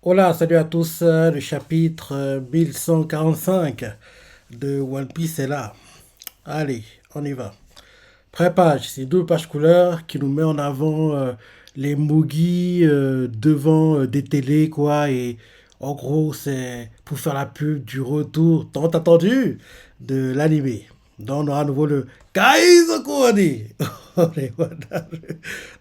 Hola, salut à tous. Le chapitre 1145 de One Piece est là. Allez, on y va. Première page, c'est deux pages couleurs qui nous met en avant les Mugi devant des télés, quoi. Et en gros, c'est pour faire la pub du retour tant attendu de l'anime. Donc, on aura à nouveau le Kaizokuni.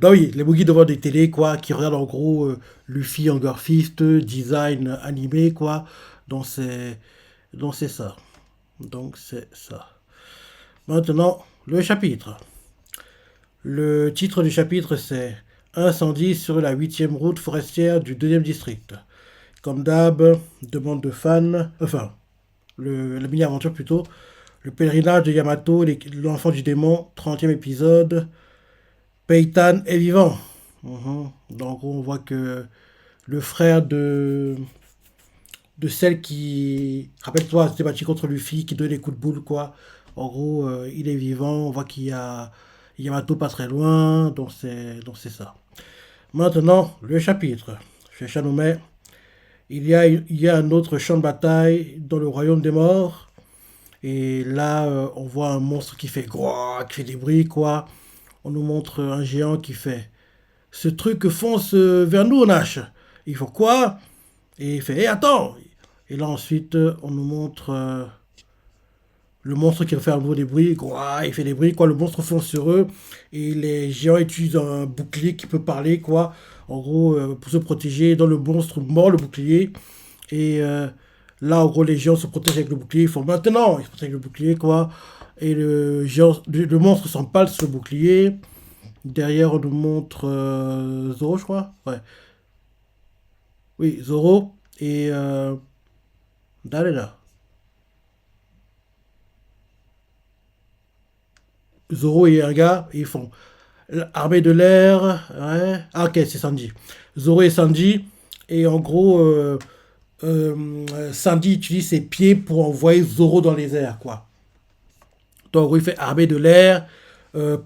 Non, oui, les Mugi devant des télés, quoi, qui regardent en gros Luffy Hunger Fist, design animé, quoi. Donc, c'est ça. Donc, c'est ça. Maintenant, le chapitre. Le titre du chapitre, c'est Incendie sur la huitième route forestière du deuxième district. Comme d'hab, demande de fans, enfin, la mini-aventure plutôt. Le pèlerinage de Yamato, l'enfant du démon, 30e épisode. Peitan est vivant. Donc on voit que le frère de celle qui, rappelle-toi, s'était battu contre Luffy, qui donne des coups de boule, quoi. En gros, il est vivant, on voit qu'il y a Yamato pas très loin, donc c'est ça. Maintenant, le chapitre. Chez Chanomet, il y a un autre champ de bataille dans le royaume des morts. Et là, on voit un monstre qui fait gros, qui fait des bruits, quoi. On nous montre un géant qui fait ce truc fonce vers nous, Nash. Il faut quoi? Et il fait, hé, attends! Et là, ensuite, on nous montre le monstre qui va faire un nouveau des bruits. Quoi, il fait des bruits, quoi. Le monstre fonce sur eux. Et les géants utilisent un bouclier qui peut parler, quoi. En gros, pour se protéger. Dans le monstre mord le bouclier. Et là, en gros, les géants se protègent avec le bouclier. Ils font maintenant, ils se protègent avec le bouclier, quoi. Et le monstre s'empale sur le bouclier. Derrière, on nous montre Zoro, je crois. Ouais. Oui, Zoro et Dalila. Zoro et un gars, ils font l'armée de l'air. Ouais. Ah, ok, c'est Sanji. Zoro et Sanji. Et en gros, Sanji utilise ses pieds pour envoyer Zoro dans les airs, quoi. Donc, en gros, il fait armée de l'air.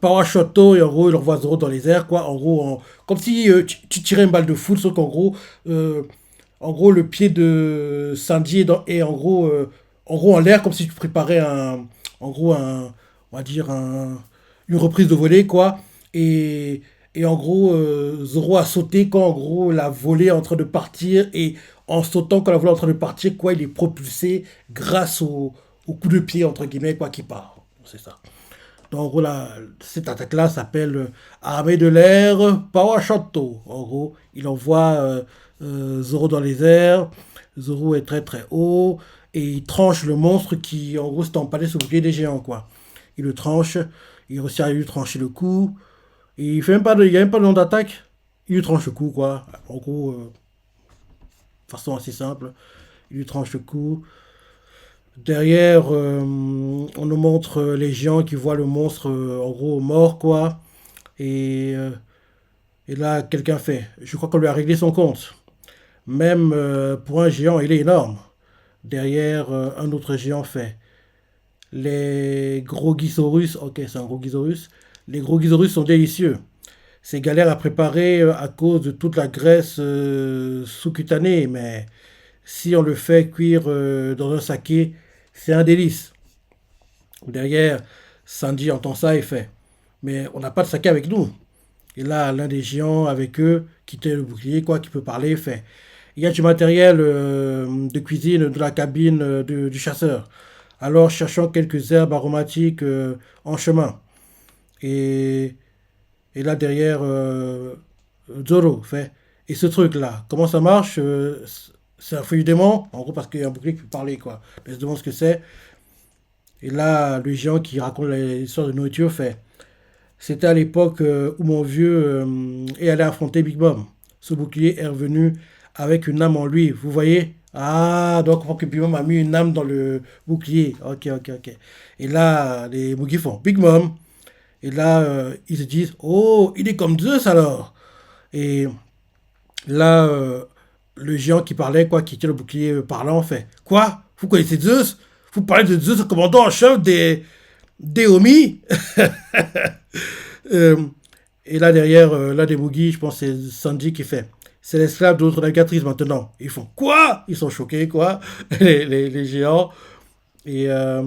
Power Shoto, et en gros, il envoie Zoro dans les airs, quoi. En gros, comme si tu tirais une balle de foot, sauf qu'en gros, le pied de Sanji est en gros en l'air, comme si tu préparais en gros, on va dire une reprise de volée, quoi. Et, et en gros, Zoro a sauté quand en gros la volée est en train de partir et en sautant quand la volée est en train de partir, quoi, il est propulsé grâce au coup de pied entre guillemets, quoi, qui part. C'est ça. Donc, en gros, cette attaque-là s'appelle Armée de l'air Power Shoto. En gros, il envoie Zoro dans les airs. Zoro est très très haut. Et il tranche le monstre qui, en gros, s'est empalé sur le bouclier des géants, quoi. Il le tranche. Il réussit à lui trancher le cou. Et il n'y a même pas de nom d'attaque. Il lui tranche le cou, quoi. En gros, de façon assez simple. Il lui tranche le cou. Derrière, on nous montre les géants qui voient le monstre, en gros, mort, quoi. Et, euh, et là, quelqu'un fait. Je crois qu'on lui a réglé son compte. Même pour un géant, il est énorme. Derrière, un autre géant fait. Les gros Gisaurus, ok, c'est un gros Gisaurus. Les gros Gisaurus sont délicieux. C'est galère à préparer à cause de toute la graisse sous-cutanée, mais si on le fait cuire dans un saké, c'est un délice. Derrière, Sanji entend ça et fait. Mais on n'a pas de saké avec nous. Et là, l'un des géants avec eux, qui tient le bouclier, quoi, qui peut parler, fait. Il y a du matériel de cuisine de la cabine du chasseur. Alors, cherchons quelques herbes aromatiques en chemin. Et, et là, derrière, Zoro fait. Et ce truc-là, comment ça marche c'est un feuille du démon, en gros, parce qu'il y a un bouclier qui peut parler, quoi. Mais je demande ce que c'est. Et là, le géant qui raconte l'histoire de nourriture fait. C'était à l'époque où mon vieux est allé affronter Big Mom. Ce bouclier est revenu avec une âme en lui. Vous voyez? Ah, donc on voit que Big Mom a mis une âme dans le bouclier. Ok, ok, ok. Et là, les Mugi font Big Mom. Et là, ils se disent, oh, il est comme Zeus alors. Et là, le géant qui parlait, quoi, qui tient le bouclier parlant, fait quoi? Vous connaissez Zeus? Vous parlez de Zeus, le commandant en chef des Omi? Euh, et là derrière, là des Mugi, je pense que c'est Sanji qui fait. c'est l'esclave de notre navigatrice maintenant. Ils font quoi? Ils sont choqués, quoi, les géants. Et là,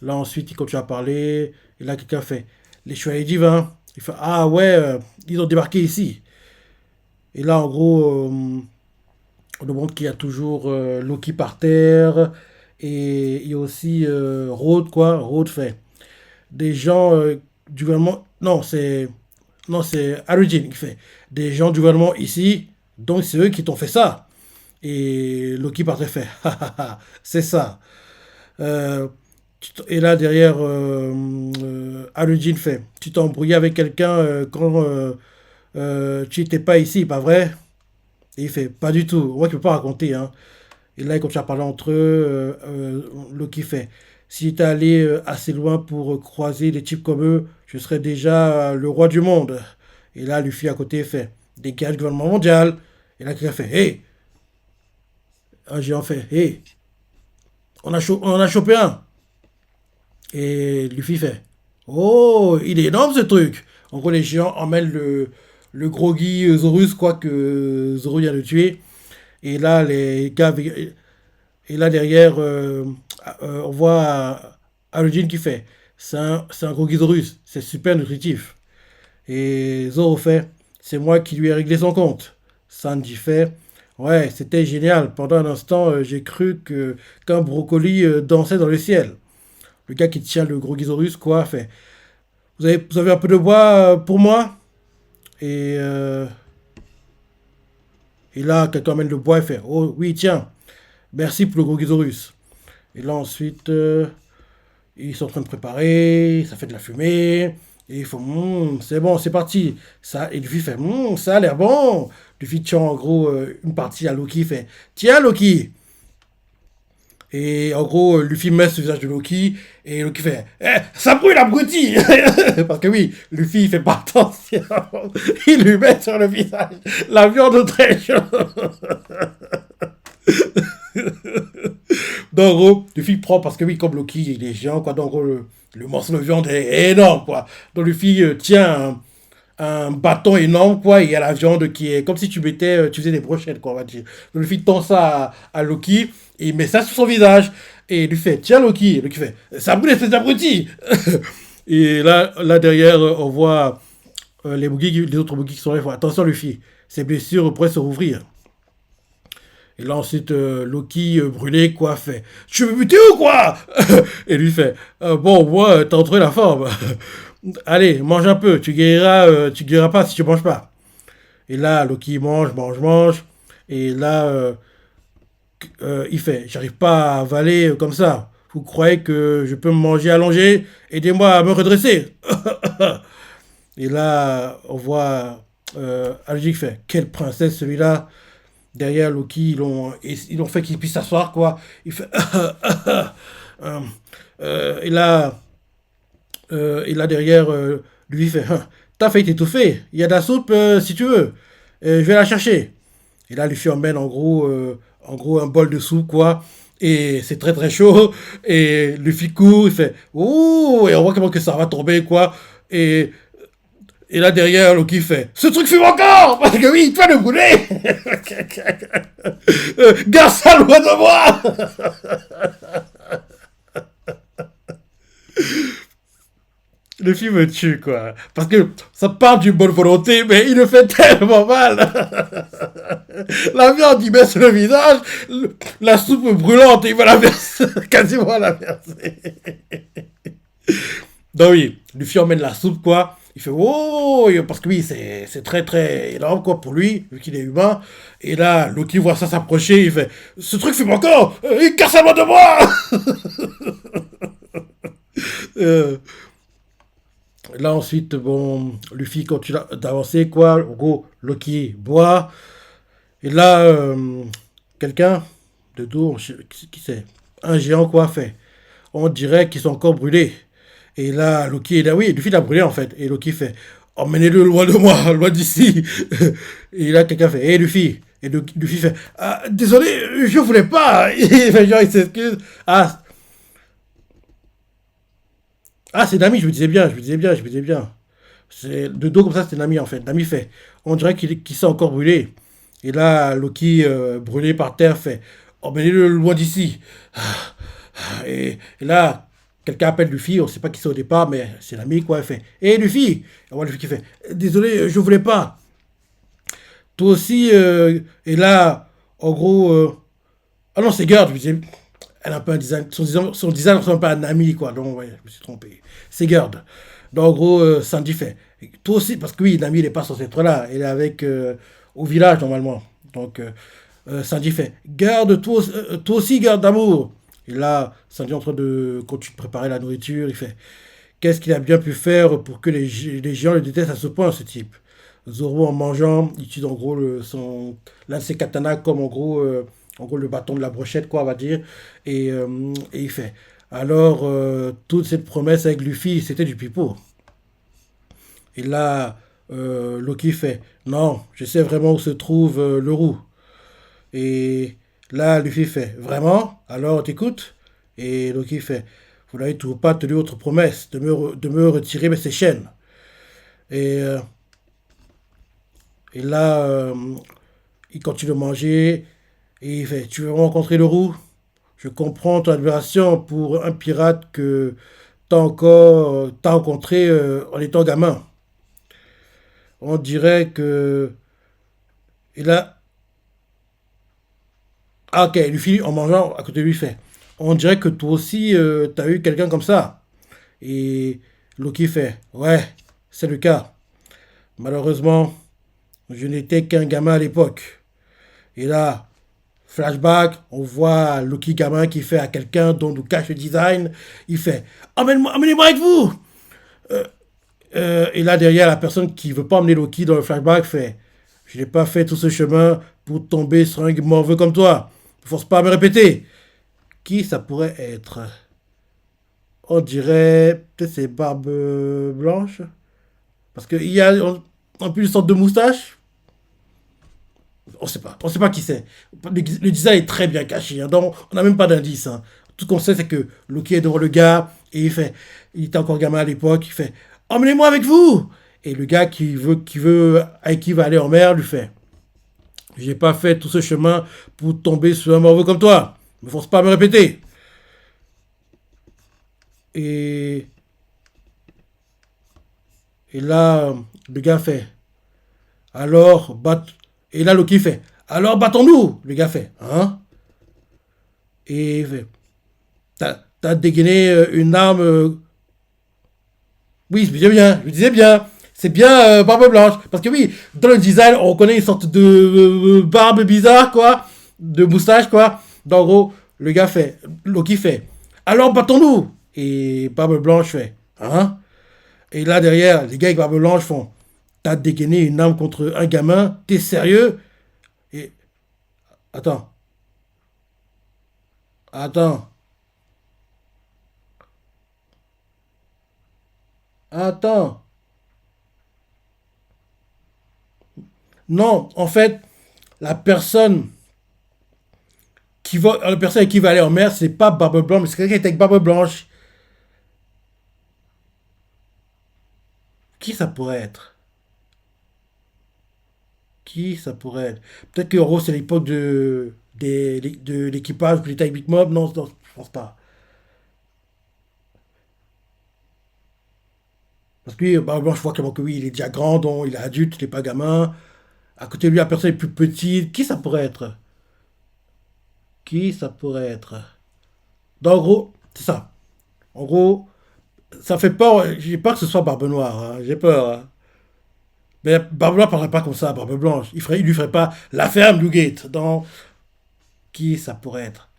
ensuite, il continue à parler. Et là, quelqu'un fait les chevaliers divins. Il fait ah ouais, ils ont débarqué ici. Et là, en gros, on nous montre qu'il y a toujours Loki par terre. Et il y a aussi Rhodes, quoi. Rhodes fait des gens du gouvernement. Non, c'est. Non, c'est Origin qui fait des gens du gouvernement ici. Donc, c'est eux qui t'ont fait ça. Et Loki par terre fait c'est ça. Euh, et là, derrière, Aludin fait tu t'es embrouillé avec quelqu'un quand tu n'étais pas ici, pas vrai? Et il fait pas du tout. Moi, je peux pas raconter. Hein. Et là, ils continuent à parler entre eux. Loki fait si j'étais allé assez loin pour croiser des types comme eux, je serais déjà le roi du monde. Et là, Luffy à côté fait dégage le gouvernement mondial. Et là, quelqu'un fait hey! Un géant fait hey! On en a chopé un. Et Luffy fait oh, il est énorme ce truc. En gros, les géants emmènent le groggy Zorus, quoi, que Zoro vient de tuer. Et là, les gars. Et là, derrière, on voit Aludin qui fait c'est un groggy Zorus. C'est super nutritif. Et Zoro fait c'est moi qui lui ai réglé son compte. Sanji fait ouais, c'était génial. Pendant un instant, j'ai cru qu'un brocoli dansait dans le ciel. Le gars qui tient le gros Gisaurus, quoi, fait vous avez un peu de bois pour moi? Et, et là, quelqu'un amène le bois et fait oh oui, tiens, merci pour le gros Gisaurus. Et là, ensuite, ils sont en train de préparer, ça fait de la fumée. Et il faut, c'est bon, c'est parti. Ça, et Luffy fait, ça a l'air bon. Luffy tient en gros une partie à Loki, fait, tiens Loki. Et en gros, Luffy met ce visage de Loki, et Loki fait ça brûle abruti! Parce que oui, Luffy il fait pas attention, il lui met sur le visage la viande très chaude. Donc en gros, Luffy prend, parce que oui, comme Loki il est géant, quoi, donc en gros, le morceau de viande est énorme, quoi. Donc Luffy tient un bâton énorme, quoi, et il y a la viande qui est comme si tu mettais, tu faisais des brochettes, quoi, on va dire. Donc Luffy tend ça à Loki, et il met ça sur son visage, et il lui fait, tiens Loki, et Loki fait, ça brûle cet abruti! Et là derrière, on voit les autres Boogies qui sont là, ils font, attention Luffy, ses blessures pourraient se rouvrir. Et là ensuite, Loki brûlé, quoi, fait, tu veux me buter ou quoi? Et lui fait, bon, moi, t'as retrouvé la forme. Allez, mange un peu, tu guériras pas si tu manges pas. Et là, Loki mange. Et là, il fait, j'arrive pas à avaler comme ça. Vous croyez que je peux me manger allongé? Aidez-moi à me redresser. Et là, on voit Algie qui fait, quelle princesse celui-là. Derrière Loki, ils l'ont fait qu'il puisse s'asseoir, quoi. Il fait, euh, et et là derrière, lui fait t'as failli t'étouffer, il y a de la soupe si tu veux. Je vais la chercher. Et là, Luffy emmène en gros un bol de soupe, quoi. Et c'est très très chaud. Et Luffy court, il fait ouh, et on voit comment que ça va tomber, quoi. Et, et là derrière, Loki fait ce truc fume encore! Parce que oui, tu vas le brûler! Garde ça loin de moi! Le film me tue, quoi. Parce que ça part d'une bonne volonté, mais il le fait tellement mal. La viande, il met sur le visage, la soupe brûlante, il va la verser, quasiment la verser. Donc oui, Luffy emmène la soupe, quoi. Il fait oh, parce que oui, c'est très très énorme, quoi, pour lui, vu qu'il est humain. Et là, Loki voit ça s'approcher, il fait ce truc fume encore, il casse la main de moi. euh, Là ensuite, bon, Luffy continue d'avancer, quoi. En gros, Loki boit. Et là, quelqu'un de dos, qui c'est? Un géant, quoi, fait. On dirait qu'ils sont encore brûlés. Et là, Loki est là, oui, Luffy l'a brûlé en fait. Et Loki fait, emmenez-le loin de moi, loin d'ici. Et là, quelqu'un fait, hé Luffy. Et Luffy fait, ah, désolé, je voulais pas. Il fait genre, il s'excuse. C'est Nami, je me disais bien. C'est de dos comme ça, c'est Nami en fait. Nami fait. On dirait qu'il s'est encore brûlé. Et là, Loki, brûlé par terre, fait emmenez-le loin d'ici. Et là, quelqu'un appelle Luffy, on ne sait pas qui c'est au départ, mais c'est l'ami, quoi. Il fait hé Luffy! Et on voit Luffy qui fait désolé, je voulais pas. Toi aussi, et là, en gros, ah non, c'est Gerd, je disais, elle a un peu un design, son design ressemble pas à un ami, quoi. Donc, ouais, je me suis trompé. C'est Gerd. Donc, en gros, Sandy fait, toi aussi, parce que oui, Nami, il n'est pas censé être là, il est avec, au village, normalement. Donc, Sandy fait, garde, toi aussi, garde d'amour. Et là, Sandy est en train de continuer de préparer la nourriture, il fait, qu'est-ce qu'il a bien pu faire pour que les géants le détestent à ce point, ce type? Zoro, en mangeant, il utilise en gros l'un de ses katanas comme en gros le bâton de la brochette, quoi, on va dire. Et il fait. Alors, toute cette promesse avec Luffy, c'était du pipeau. Et là, Loki fait. Non, je sais vraiment où se trouve le roux. Et là, Luffy fait. Vraiment? Alors, t'écoutes? Et Loki fait. Vous n'avez toujours pas tenu votre promesse de me retirer ces chaînes. Et, euh, et là, il continue de manger. Et il fait, tu veux rencontrer le roux? Je comprends ton admiration pour un pirate que t'as rencontré en étant gamin. On dirait que... Et là, ah ok, Luffy, en mangeant, à côté de lui, fait, on dirait que toi aussi, t'as eu quelqu'un comme ça. Et Loki fait, ouais, c'est le cas. Malheureusement, je n'étais qu'un gamin à l'époque. Et là, flashback, on voit Loki gamin qui fait à quelqu'un dont nous cache le design. Il fait Amenez-moi avec vous. Et là, derrière, la personne qui veut pas emmener Loki dans le flashback fait Je n'ai pas fait tout ce chemin pour tomber sur un morveux comme toi. Ne force pas à me répéter. Qui ça pourrait être? On dirait peut-être c'est Barbe Blanche. Parce qu'il y a en plus une sorte de moustache. On sait pas qui c'est. Le design est très bien caché, hein, donc on n'a même pas d'indice, hein. Tout ce qu'on sait, c'est que Loki est devant le gars et il était encore gamin à l'époque, il fait, emmenez-moi avec vous. Et le gars avec qui il va aller en mer, lui fait, j'ai pas fait tout ce chemin pour tomber sur un morveux comme toi. Ne force pas à me répéter. Et, et là, le gars fait, alors, bat... Et là, Loki fait, alors battons-nous. Le gars fait, hein? Et il fait, t'as dégainé une arme. Oui, je disais bien. C'est bien Barbe Blanche. Parce que oui, dans le design, on reconnaît une sorte de barbe bizarre, quoi. De moustache, quoi. Donc, en gros, le gars fait, Loki fait, alors battons-nous. Et Barbe Blanche fait, hein? Et là, derrière, les gars avec Barbe Blanche font, t'as dégainé une arme contre un gamin, t'es sérieux? Et, attends, attends, attends. Non, en fait, la personne la personne avec qui va aller en mer, c'est pas Barbe Blanche, mais c'est quelqu'un qui est avec Barbe Blanche. Qui ça pourrait être? Qui ça pourrait être? Peut-être que en gros, c'est l'époque de l'équipage où il était avec Big Mob. Non, non, je pense pas. Parce que oui, Barbe Blanche, je vois clairement que oui, il est déjà grand, donc il est adulte, il n'est pas gamin. À côté de lui, la personne est plus petite. Qui ça pourrait être? Qui ça pourrait être? Donc, en gros, c'est ça. En gros, ça fait peur. J'ai peur que ce soit Barbe Noire, hein. J'ai peur, hein. Mais Barbe Blanche ne parlerait pas comme ça, Barbe Blanche. Il lui ferait pas la ferme Newgate. Donc, qui ça pourrait être?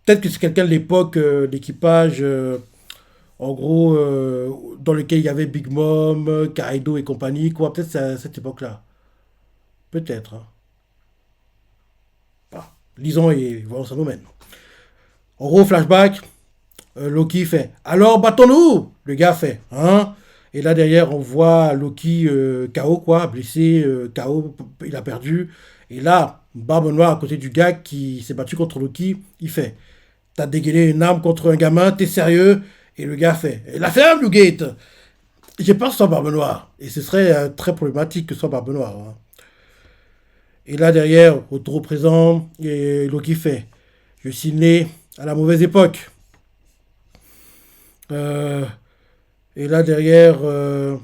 Peut-être que c'est quelqu'un de l'époque, d'équipage, en gros, dans lequel il y avait Big Mom, Kaido et compagnie, quoi. Peut-être c'est à cette époque-là. Peut-être, hein. Bah, lisons et voyons ça nous mène. En gros, flashback, Loki fait alors battons-nous. Le gars fait hein. Et là derrière, on voit Loki KO, quoi, blessé, KO, il a perdu. Et là, Barbe Noire à côté du gars qui s'est battu contre Loki, il fait t'as dégainé une arme contre un gamin, t'es sérieux? Et le gars fait la ferme, Newgate. J'ai peur que ce soit Barbe Noire. Et ce serait très problématique que ce soit Barbe Noire, hein. Et là, derrière, retour au présent, et Loki fait. Je suis né à la mauvaise époque. Euh, et là, derrière, on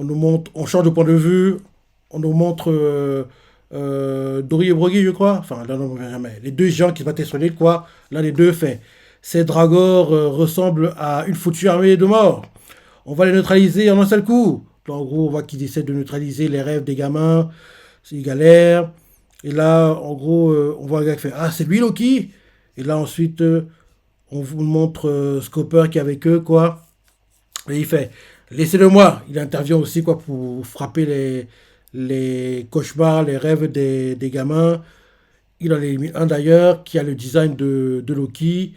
nous montre, on change de point de vue, on nous montre Dory et Broggy, je crois. Enfin, là, non, jamais. Les deux gens qui se battaient sur l'île, quoi. L'un des deux fait. Ces dragors ressemblent à une foutue armée de morts. On va les neutraliser en un seul coup. En gros, on voit qu'ils essaient de neutraliser les rêves des gamins. Ils galèrent. Et là, en gros, on voit un gars qui fait ah, c'est lui Loki. Et là, ensuite, on vous montre Scopper qui est avec eux, quoi. Et il fait laissez-le moi. Il intervient aussi, quoi, pour frapper les cauchemars, les rêves des gamins. Il en a mis un d'ailleurs qui a le design de Loki.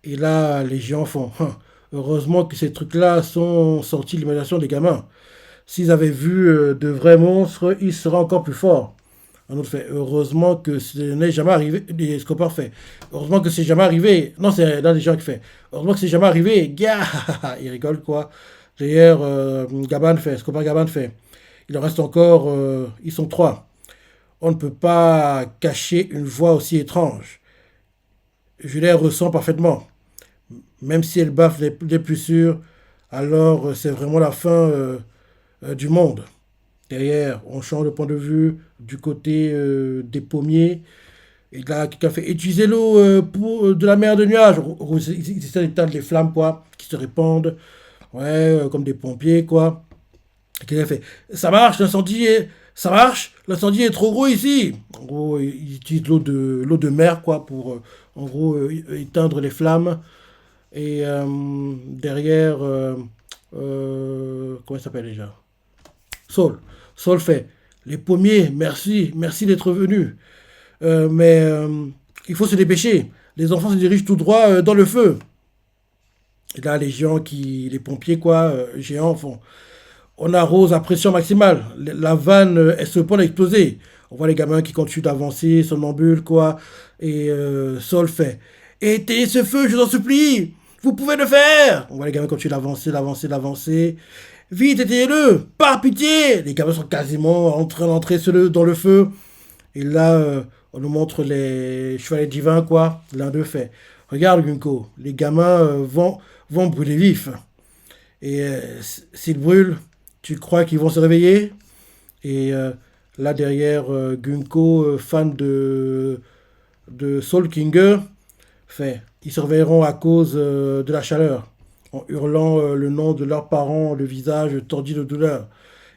Et là, les géants font heureusement que ces trucs-là sont sortis de l'imagination des gamins. S'ils avaient vu de vrais monstres, ils seraient encore plus forts. Un autre fait, heureusement que ce n'est jamais arrivé. Les scopers fait, heureusement que c'est jamais arrivé. Non, c'est là des gens qui fait, heureusement que c'est jamais arrivé. Gars, ils rigolent quoi. D'ailleurs, Gaban fait, Scoper Gaban fait, il en reste encore, ils sont trois. On ne peut pas cacher une voix aussi étrange. Je les ressens parfaitement. Même si elle baffe les plus sûrs, alors c'est vraiment la fin du monde. Derrière, on change de point de vue du côté des pommiers. Et là, quelqu'un fait utiliser l'eau de la mer de nuages. Ils essaient d'éteindre les flammes, quoi, qui se répandent. Ouais, comme des pompiers, quoi. Et quelqu'un fait ça marche, ça marche, l'incendie est trop gros ici. En gros, ils utilisent l'eau de mer, quoi, pour, en gros, éteindre les flammes. Et derrière, comment il s'appelle déjà Saul. Saul fait les pommiers, merci, merci d'être venu. Mais il faut se dépêcher. Les enfants se dirigent tout droit dans le feu. Et là, les géants les pompiers, quoi, géants font. On arrose à pression maximale. La vanne est sur le point d'exploser. On voit les gamins qui continuent d'avancer, somnambules, quoi. Et Saul fait éteignez ce feu, je vous en supplie. Vous pouvez le faire. On voit les gamins continuent d'avancer, d'avancer, d'avancer. Vite, éteignez-le. Par pitié. Les gamins sont quasiment en train d'entrer dans le feu. Et là, on nous montre les chevaliers divins, quoi. L'un d'eux fait regarde, Gunko, les gamins vont brûler vifs. Et s'ils brûlent, tu crois qu'ils vont se réveiller? Et là derrière, Gunko, fan de Soul Kinger, fait ils se réveilleront à cause de la chaleur, en hurlant le nom de leurs parents, le visage tordu de douleur.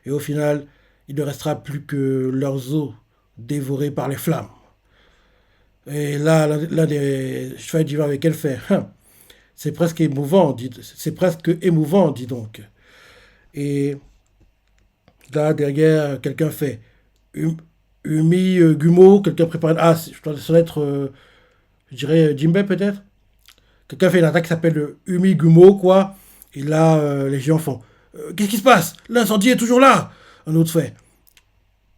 Et au final, il ne restera plus que leurs os dévorés par les flammes. Et là, l'un des chevaliers divins avec elle fait c'est presque émouvant, c'est presque émouvant, dis donc. Et là, derrière, quelqu'un fait Umi Gumo, quelqu'un prépare. Ah, je dois ça doit être, je dirais, Jimbei peut-être. Quelqu'un fait une attaque qui s'appelle le Umi Gumo, quoi. Et là, les géants font qu'est-ce qui se passe? L'incendie est toujours là. Un autre fait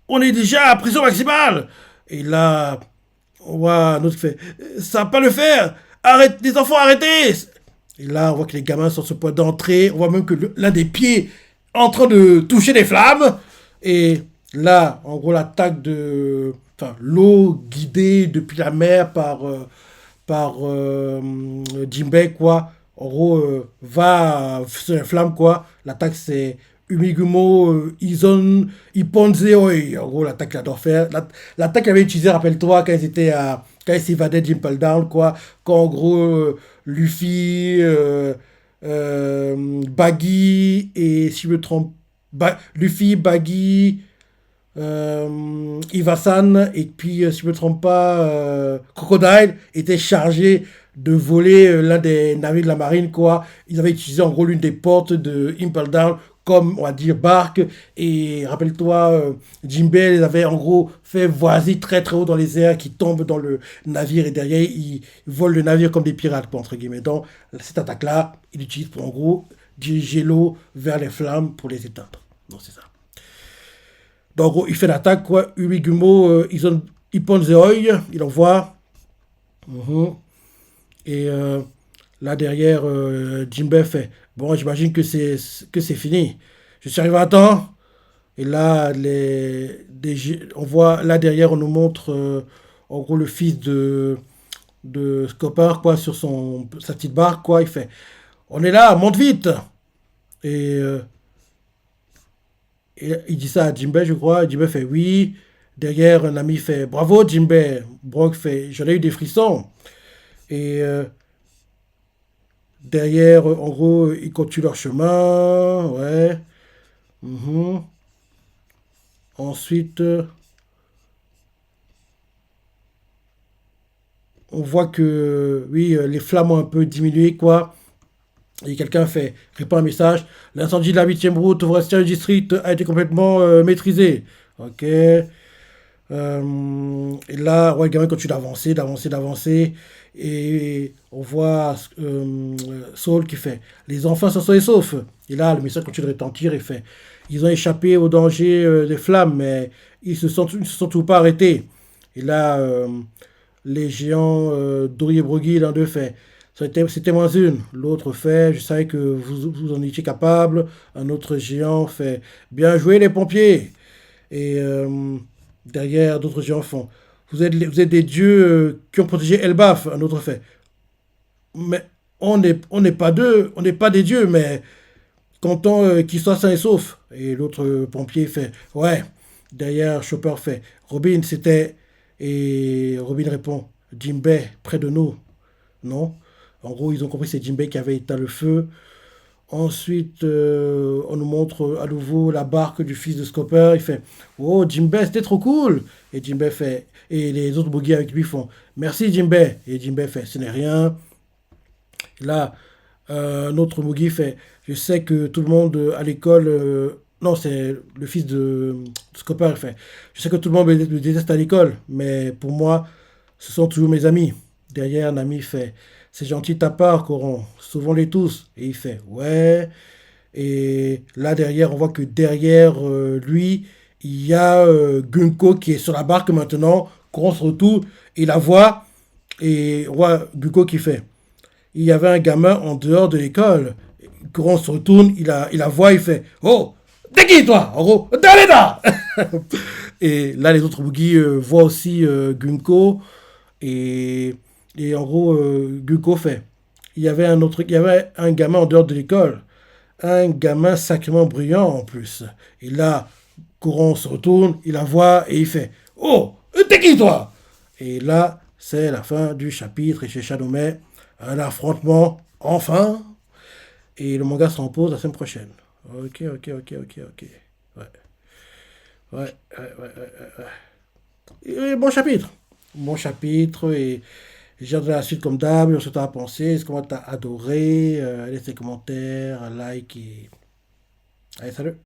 on est déjà à pression maximale. Et là, on voit un autre qui fait ça va pas le faire. Arrête, les enfants, arrêtez. Et là, on voit que les gamins sont sur le point d'entrer. On voit même que l'un des pieds est en train de toucher les flammes. Et là, en gros, l'attaque de. Enfin, l'eau guidée depuis la mer par Jinbei, quoi. En gros, va sur les flammes, quoi. L'attaque, c'est Umigumo Ison Ipponzeoi. En gros, l'attaque qu'il adore faire. L'attaque qu'il avait utilisée, rappelle-toi, quand ils s'évadaient d'Impel Down, quoi. Quand, en gros, Luffy, Baggy et, si je me trompe, Luffy, Baggy, Ivasan et puis, si je ne me trompe pas, Crocodile étaient chargés de voler l'un des navires de la marine, quoi. Ils avaient utilisé en gros l'une des portes de Impel Down comme, on va dire, barque. Et rappelle-toi, Jinbei les avait en gros fait voiser très très haut dans les airs, qui tombent dans le navire et derrière, ils volent le navire comme des pirates, quoi, entre guillemets. Donc, cette attaque-là, il utilise pour en gros diriger l'eau vers les flammes pour les éteindre. Donc, c'est ça. Donc, en gros, il fait l'attaque, quoi. Uigumo, Ippon Zeoi, il envoie. Mhm. Et là, derrière, Jinbei fait bon, j'imagine que c'est fini. Je suis arrivé à temps. Et là, on voit, là derrière, on nous montre en gros le fils de Scopper, quoi, sur sa petite barque, quoi. Il fait, on est là, monte vite! Et, il dit ça à Jimbei, je crois. Jimbei fait oui. Derrière, un ami fait bravo, Jimbei. Brock fait j'en ai eu des frissons. Et derrière, en gros, ils continuent leur chemin. Ouais. Mhm. Ensuite, on voit que, oui, les flammes ont un peu diminué, quoi. Et quelqu'un fait, répond un message. L'incendie de la 8e route forestière du district a été complètement maîtrisé. Ok. Et là, ouais, le gamin continue d'avancer, d'avancer, d'avancer. Et on voit Saul qui fait les enfants sont sains et saufs. Et là, le message continue de retentir et fait ils ont échappé au danger des flammes, mais ils se sont tout pas arrêtés. Et là, les géants Dori et Brogui, l'un d'eux fait c'était moins une. L'autre fait je savais que vous en étiez capable. Un autre géant fait bien joué, les pompiers. Et derrière, d'autres géants font vous êtes des dieux qui ont protégé Elbaf. Un autre fait mais on n'est pas d'eux, on n'est pas des dieux, mais content qu'ils soient sains et saufs. Et l'autre pompier fait ouais. Derrière, Chopper fait Robin, c'était. Et Robin répond Jimbei, près de nous. Non. En gros, ils ont compris que c'est Jimbei qui avait éteint le feu. Ensuite, on nous montre à nouveau la barque du fils de Scopper. Il fait oh, Jimbei, c'était trop cool. Et Jimbei fait. Et les autres boogies avec lui font merci, Jimbei. Et Jimbei fait ce n'est rien. Là, notre Mugi fait je sais que tout le monde à l'école. Non, c'est le fils de Scopper. Il fait je sais que tout le monde me déteste à l'école, mais pour moi, ce sont toujours mes amis. Derrière, un ami fait c'est gentil de ta part, Coron. Sauvons-les tous. Et il fait ouais. Et là, derrière, on voit que derrière lui, il y a Gunko qui est sur la barque maintenant. Coron se retourne, il la voit. Et on voit Gunko qui fait il y avait un gamin en dehors de l'école. Quand on se retourne, il la voit, il fait oh, t'es qui toi en gros, allez là. Et là, les autres boogies voient aussi Gunko. Et, et en gros, Gunko fait il y avait un gamin en dehors de l'école. Un gamin sacrément brillant en plus. Et là, Courant se retourne, il la voit et il fait oh, t'es qui toi? Et là, c'est la fin du chapitre. Et chez Shadomai, un affrontement, enfin. Et le manga se repose la semaine prochaine. Ok, ok, ok, ok, ok. Ouais, ouais, ouais, ouais, ouais, ouais. Et bon chapitre. Bon chapitre. Et j'ai hâte de la suite comme d'hab. On se t'a pensé. Est-ce que t'as adoré? Laisse tes commentaires, un like. Et... Allez, salut.